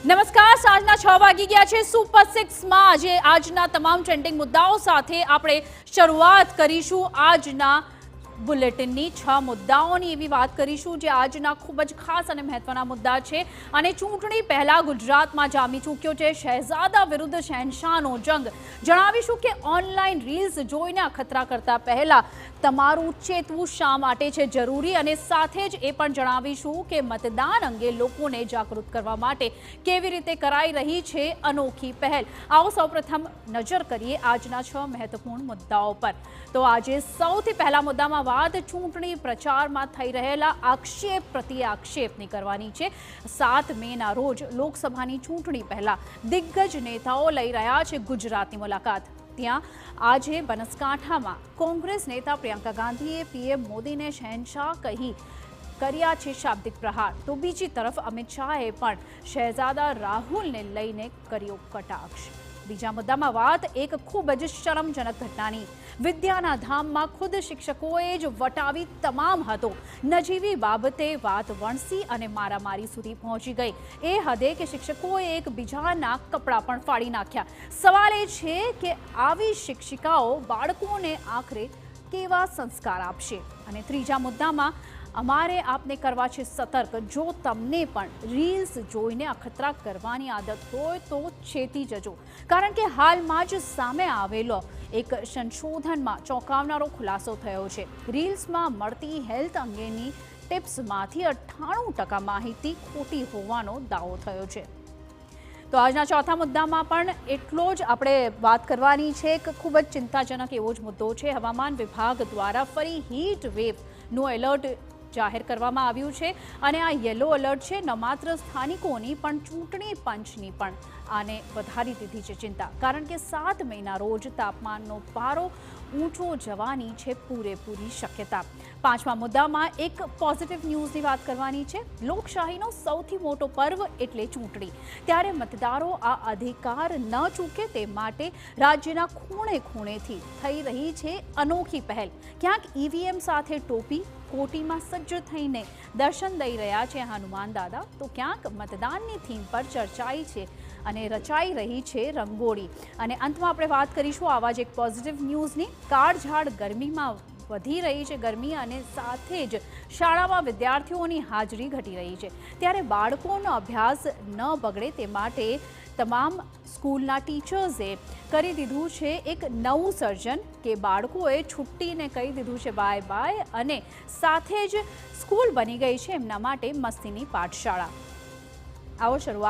નમસ્કાર, સાંજના 6 વાગી ગયા છે। સુપર 6 માં આજના તમામ ટ્રેન્ડિંગ મુદ્દાઓ સાથે આપણે શરૂઆત કરીશું। આજના બુલેટિનની 6 મુદ્દાઓની એવી વાત કરીશું જે આજના ખૂબ જ ખાસ અને મહત્વના મુદ્દા છે અને ચૂંટણી પહેલા ગુજરાતમાં જામી ચૂક્યો છે શહેજાદા વિરુદ્ધ શહેનશાહનો જંગ। જણાવીશું કે ઓનલાઈન રીલ્સ જોઈને અખતરા કરતા પહેલા તમારું ચેતવું શા માટે છે જરૂરી અને સાથે જ એ પણ જણાવીશું કે મતદાન અંગે લોકોને જાગૃત કરવા માટે કેવી રીતે કરાઈ રહી છે અનોખી પહેલ। આવો સૌપ્રથમ નજર કરીએ આજના 6 મહત્વપૂર્ણ મુદ્દાઓ પર। તો આજે સૌથી પહેલા મુદ્દામાં વાત ચૂંટણી પ્રચારમાં થઈ રહેલા આક્ષેપ પ્રતિ આક્ષેપની કરવાની છે। 7 મેના રોજ લોકસભાની ચૂંટણી પહેલા દિગ્ગજ નેતાઓ લઈ રહ્યા છે ગુજરાતની મુલાકાત। ત્યાં આજે બનાસકાંઠામાં કોંગ્રેસ નેતા પ્રિયંકા ગાંધીએ પીએમ મોદીને શહેનશાહ કહી કર્યા છે શાબ્દિક પ્રહાર, તો બીજી તરફ અમિત શાહે પણ શહેજાદા રાહુલને લઈને કર્યો કટાક્ષ। બીજા મુદ્દામાં વાત એક ખૂબ જ શરમજનક ઘટનાની। વિદ્યાના ધામમાં ખુદ શિક્ષકોએ જ વટાવી તમામ હતો। નજીવી બાબતે વાત વણસી અને મારામારી સુધી પહોંચી ગઈ। એ હદે કે શિક્ષકોએ એકબીજાના કપડાં પણ ફાડી નાખ્યા। સવાલ એ છે કે આવી શિક્ષિકાઓ બાળકોને આખરે કેવા સંસ્કાર આપશે? અને ત્રીજા મુદ્દામાં અમારે આપને કરવા છે સતર્ક। જો તમને પણ રીલ્સ જોઈને અખતરા કરવાની આદત હોય તો ચેતી જજો, કારણ કે હાલમાં જ સામે આવેલો એક સંશોધનમાં ચોંકાવનારો ખુલાસો થયો છે। રીલ્સમાં મળતી હેલ્થ અંગેની ટિપ્સમાંથી 98% માહિતી ખોટી હોવાનો દાવો થયો છે। તો આજના ચોથા મુદ્દામાં પણ એટલો જ આપણે વાત કરવાની છે। એક ખૂબ જ ચિંતાજનક એવો જ મુદ્દો છે। હવામાન વિભાગ દ્વારા ફરી હીટ વેવનું એલર્ટ જાહેર કરવામાં આવ્યું છે અને આ યલો એલર્ટ છે ન માત્ર સ્થાનિકોની પણ ચૂંટણી પંચની પણ આને વધારી દીધી છે ચિંતા, કારણ કે 7 મેના રોજ તાપમાનનો પારો ઊંચો જવાની છે પૂરેપૂરી શક્યતા। પાંચમા મુદ્દામાં એક પોઝિટિવ ન્યૂઝની વાત કરવાની છે। લોકશાહીનો સૌથી મોટો પર્વ એટલે ચૂંટણી, ત્યારે મતદારો આ અધિકાર ન ચૂકે તે માટે રાજ્યના ખૂણે ખૂણેથી થઈ રહી છે અનોખી પહેલ। ક્યાંક ઈવીએમ સાથે ટોપી કોટીમાં સજ્જ થઈને દર્શન દઈ રહ્યા છે હનુમાન દાદા, તો ક્યાંક મતદાનની થીમ પર ચર્ચાઈ છે અને રચાઈ રહી છે રંગોળી। અને અંતમાં આપણે વાત કરીશું આવા જ એક પોઝિટિવ ન્યૂઝની। કાળઝાળ ગરમીમાં વધી રહી છે ગરમી અને સાથે જ શાળામાં વિદ્યાર્થીઓની હાજરી ઘટી રહી છે, ત્યારે બાળકોનો અભ્યાસ ન બગડે તે માટે તમામ સ્કૂલના ટીચર્સે કરી દીધું છે એક નવું સર્જન કે બાળકોએ છુટ્ટીને કહી દીધું છે બાય બાય અને સાથે જ સ્કૂલ બની ગઈ છે એમના માટે મસ્તીની પાઠશાળા। આવો શરૂઆત